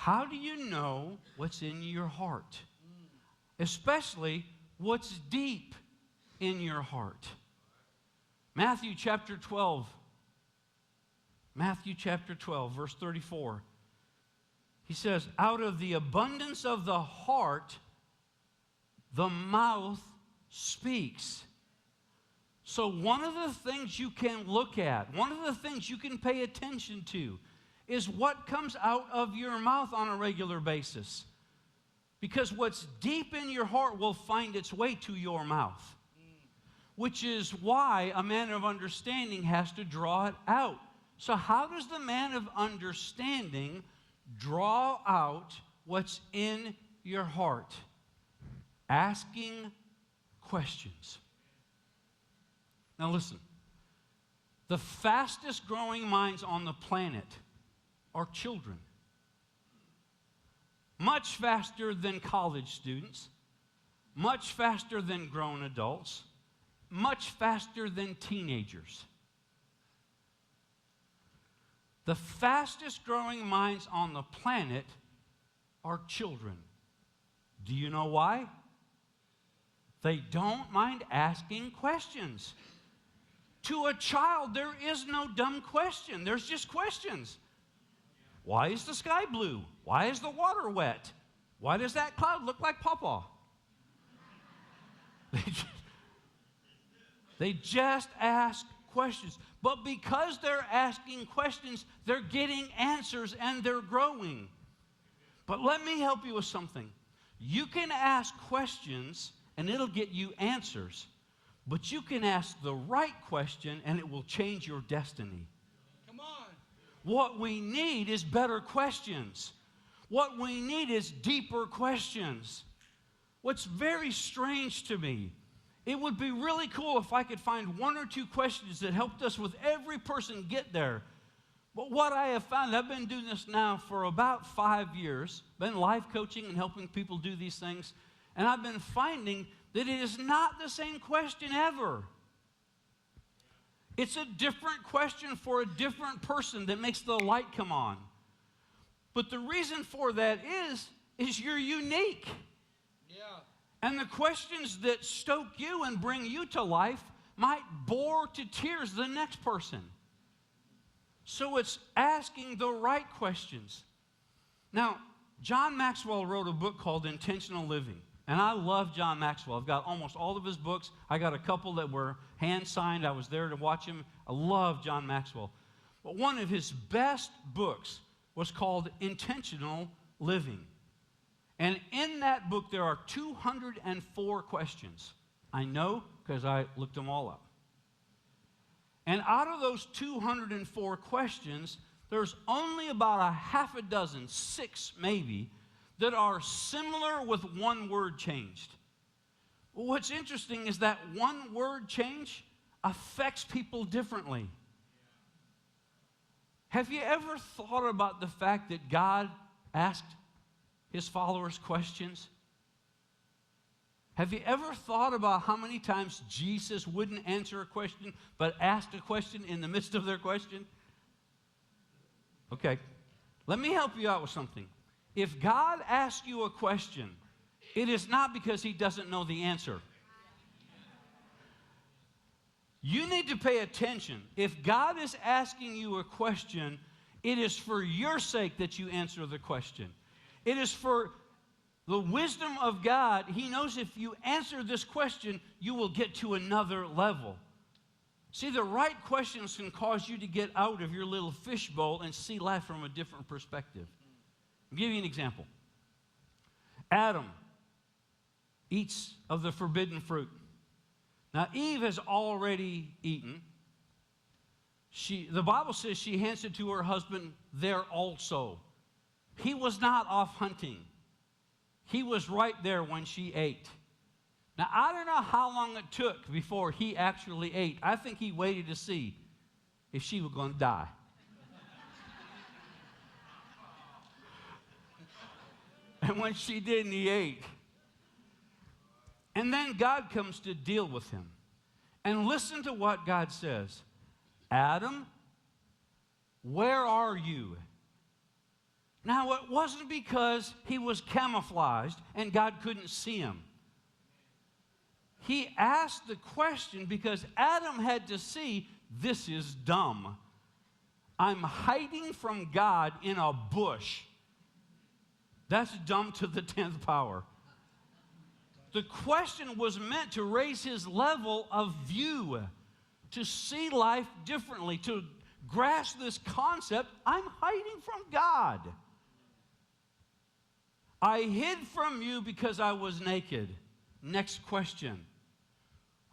How do you know what's in your heart? Especially what's deep in your heart. Matthew chapter 12, verse 34. He says, out of the abundance of the heart, the mouth speaks. So one of the things you can look at, one of the things you can pay attention to, is what comes out of your mouth on a regular basis. Because what's deep in your heart will find its way to your mouth. Which is why a man of understanding has to draw it out. So how does the man of understanding draw out what's in your heart? Asking questions. Now listen. The fastest growing minds on the planet are children. Much faster than college students, much faster than grown adults, much faster than teenagers. The fastest growing minds on the planet are children. Do you know why? They don't mind asking questions. To a child, there is no dumb question. There's just questions. Why is the sky blue? Why is the water wet? Why does that cloud look like Pawpaw? They just ask questions. But because they're asking questions, they're getting answers and they're growing. But let me help you with something. You can ask questions and it'll get you answers. But you can ask the right question and it will change your destiny. Come on. What we need is better questions. What we need is deeper questions. What's very strange to me, it would be really cool if I could find one or two questions that helped us with every person get there. But what I have found, I've been doing this now for about 5 years, been life coaching and helping people do these things, and I've been finding that it is not the same question ever. It's a different question for a different person that makes the light come on. But the reason for that is you're unique. Yeah. And the questions that stoke you and bring you to life might bore to tears the next person. So it's asking the right questions. Now, John Maxwell wrote a book called Intentional Living. And I love John Maxwell. I've got almost all of his books. I got a couple that were hand-signed. I was there to watch him. I love John Maxwell. But one of his best books was called Intentional Living. And in that book, there are 204 questions. I know because I looked them all up. And out of those 204 questions, there's only about a half a dozen, 6 maybe, that are similar with one word changed. Well, what's interesting is that one word change affects people differently. Have you ever thought about the fact that God asked his followers questions? Have you ever thought about how many times Jesus wouldn't answer a question but asked a question in the midst of their question? Okay, let me help you out with something. If God asks you a question, it is not because he doesn't know the answer. You need to pay attention. If God is asking you a question, it is for your sake that you answer the question. It is for the wisdom of God. He knows if you answer this question, you will get to another level. See, the right questions can cause you to get out of your little fishbowl and see life from a different perspective. I'll give you an example. Adam eats of the forbidden fruit. Now, Eve has already eaten. The Bible says she hands it to her husband there also. He was not off hunting. He was right there when she ate. Now, I don't know how long it took before he actually ate. I think he waited to see if she was going to die. And when she didn't, he ate. And then God comes to deal with him. And listen to what God says. Adam, where are you? Now, it wasn't because he was camouflaged and God couldn't see him. He asked the question because Adam had to see, this is dumb. I'm hiding from God in a bush. That's dumb to the 10th power. The question was meant to raise his level of view, to see life differently, to grasp this concept, I'm hiding from God. I hid from you because I was naked. Next question.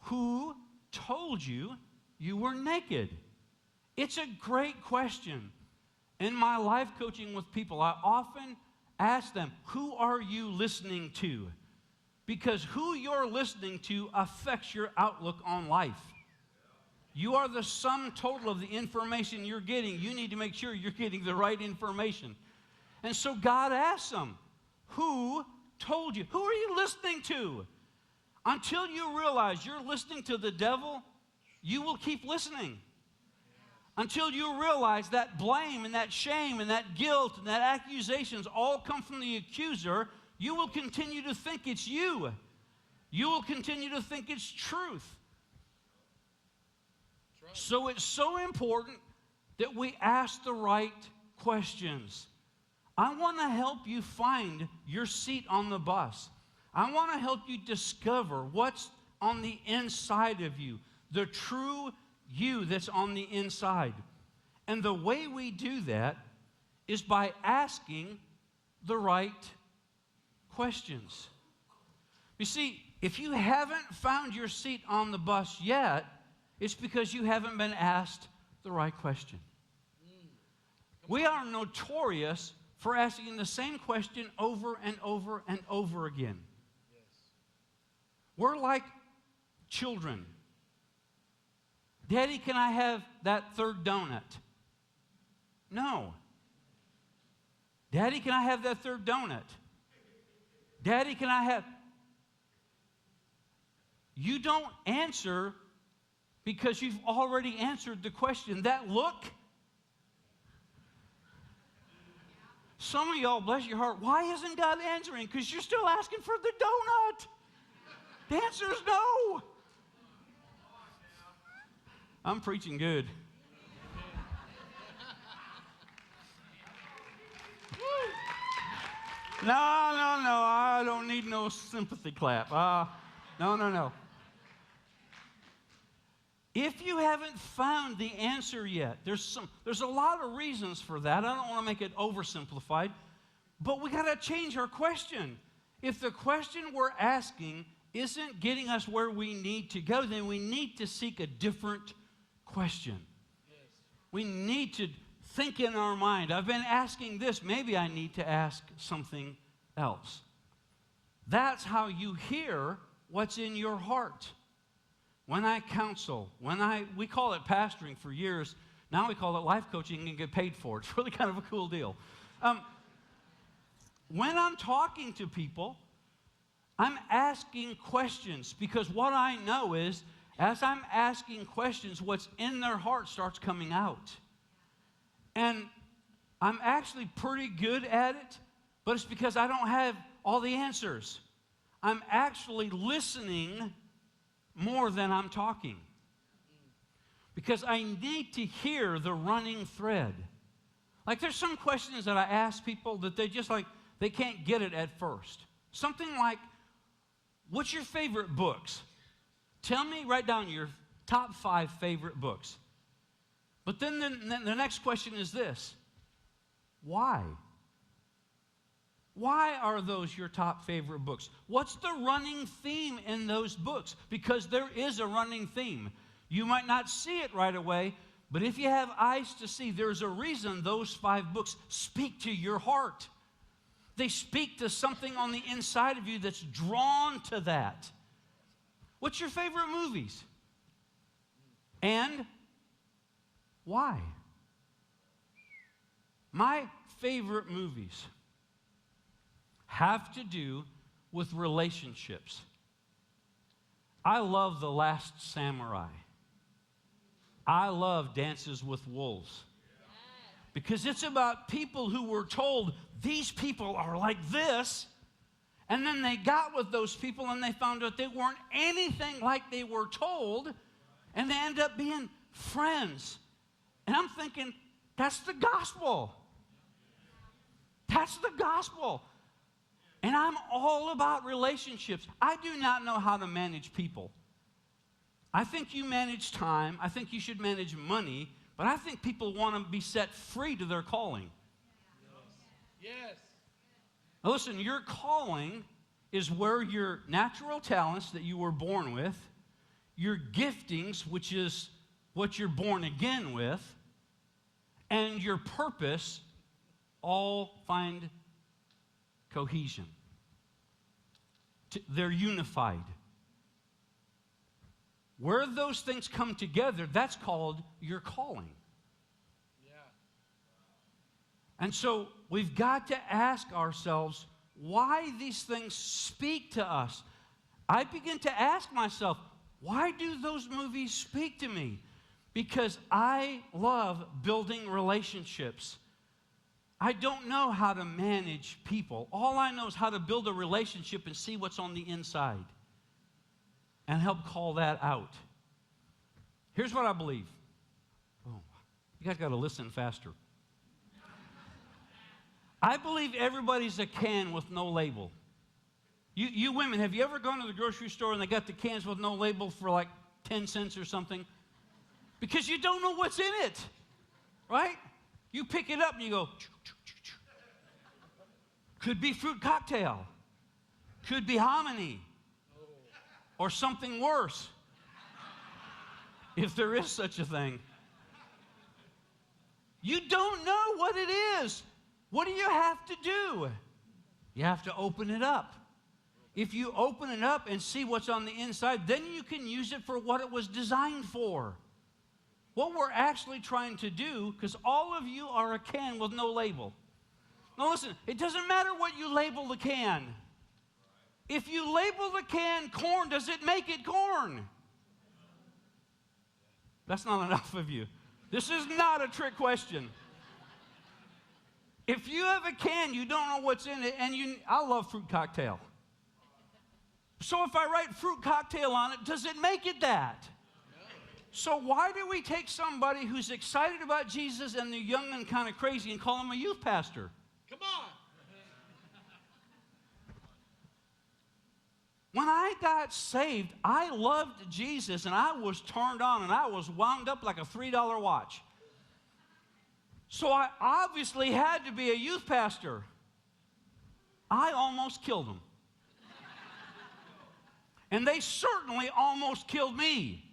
Who told you you were naked? It's a great question. In my life coaching with people, I often ask them, who are you listening to? Because who you're listening to affects your outlook on life. You are the sum total of the information you're getting. You need to make sure you're getting the right information. And so God asks them, who told you? Who are you listening to? Until you realize you're listening to the devil, you will keep listening. Until you realize that blame and that shame and that guilt and that accusations all come from the accuser, you will continue to think it's you. You will continue to think it's truth. So it's so important that we ask the right questions. I want to help you find your seat on the bus. I want to help you discover what's on the inside of you, the true you that's on the inside. And the way we do that is by asking the right questions. You see, if you haven't found your seat on the bus yet, it's because you haven't been asked the right question. We are notorious for asking the same question over and over and over again. We're like children. Daddy, can I have that third donut? No. Daddy, can I have that third donut? Daddy, can I have... You don't answer because you've already answered the question. That look... Some of y'all, bless your heart, why isn't God answering? Because you're still asking for the donut. The answer is no. I'm preaching good. No, I don't need no sympathy clap. No. If you haven't found the answer yet, there's a lot of reasons for that. I don't want to make it oversimplified, but we got to change our question. If the question we're asking isn't getting us where we need to go, then we need to seek a different question. Yes. We need to think in our mind, I've been asking this, maybe I need to ask something else. That's how you hear what's in your heart. When I counsel, we call it pastoring for years. Now we call it life coaching and get paid for it. It's really kind of a cool deal. When I'm talking to people, I'm asking questions because what I know is as I'm asking questions, what's in their heart starts coming out. And I'm actually pretty good at it, but it's because I don't have all the answers. I'm actually listening more than I'm talking. Because I need to hear the running thread. Like there's some questions that I ask people that they can't get it at first. Something like, what's your favorite books? Write down your top 5 favorite books. But then the next question is this. Why? Why are those your top favorite books? What's the running theme in those books? Because there is a running theme. You might not see it right away, but if you have eyes to see, there's a reason those 5 books speak to your heart. They speak to something on the inside of you that's drawn to that. What's your favorite movies? And why? My favorite movies have to do with relationships. I love The Last Samurai. I love Dances with Wolves Because it's about people who were told, these people are like this. And then they got with those people and they found out they weren't anything like they were told. And they end up being friends. And I'm thinking, that's the gospel. That's the gospel. And I'm all about relationships. I do not know how to manage people. I think you manage time. I think you should manage money. But I think people want to be set free to their calling. Yes. Now listen, your calling is where your natural talents that you were born with, your giftings, which is what you're born again with, and your purpose all find cohesion. They're unified. Where those things come together, that's called your calling. Yeah. And so we've got to ask ourselves why these things speak to us. I begin to ask myself, why do those movies speak to me? Because I love building relationships. I don't know how to manage people. All I know is how to build a relationship and see what's on the inside and help call that out. Here's what I believe. Oh, you guys got to listen faster. I believe everybody's a can with no label. You women, have you ever gone to the grocery store and they got the cans with no label for like 10 cents or something? Because you don't know what's in it, right? You pick it up and you go, choo, choo, choo, choo. Could be fruit cocktail. Could be hominy. Or something worse, if there is such a thing. You don't know what it is. What do you have to do? You have to open it up. If you open it up and see what's on the inside, then you can use it for what it was designed for. What we're actually trying to do, because all of you are a can with no label. Now listen, it doesn't matter what you label the can. If you label the can corn, does it make it corn? That's not enough of you. This is not a trick question. If you have a can, you don't know what's in it, and I love fruit cocktail. So if I write fruit cocktail on it, does it make it that? So why do we take somebody who's excited about Jesus and they're young and kind of crazy and call him a youth pastor? Come on. When I got saved, I loved Jesus and I was turned on and I was wound up like a $3 watch. So I obviously had to be a youth pastor. I almost killed them. And they certainly almost killed me.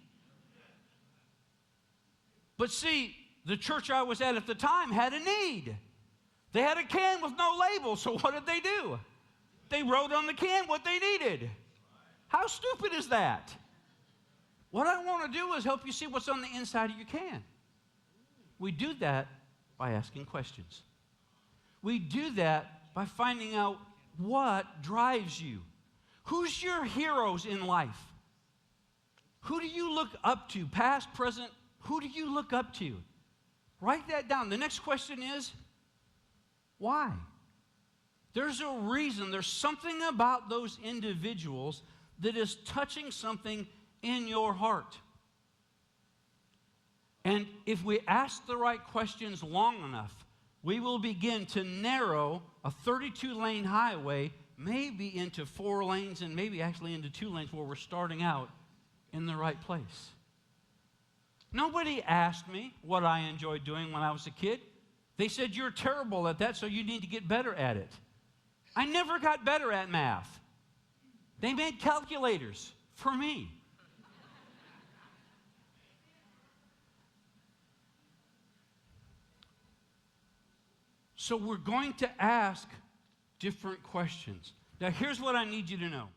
But see, the church I was at the time had a need. They had a can with no label, so what did they do? They wrote on the can what they needed. How stupid is that? What I want to do is help you see what's on the inside of your can. We do that by asking questions. We do that by finding out what drives you. Who's your heroes in life? Who do you look up to, past, present? Who do you look up to? Write that down. The next question is, why? There's a reason. There's something about those individuals that is touching something in your heart. And if we ask the right questions long enough, we will begin to narrow a 32-lane highway maybe into 4 lanes and maybe actually into 2 lanes where we're starting out in the right place. Nobody asked me what I enjoyed doing when I was a kid. They said, you're terrible at that, so you need to get better at it. I never got better at math. They made calculators for me. So we're going to ask different questions. Now, here's what I need you to know.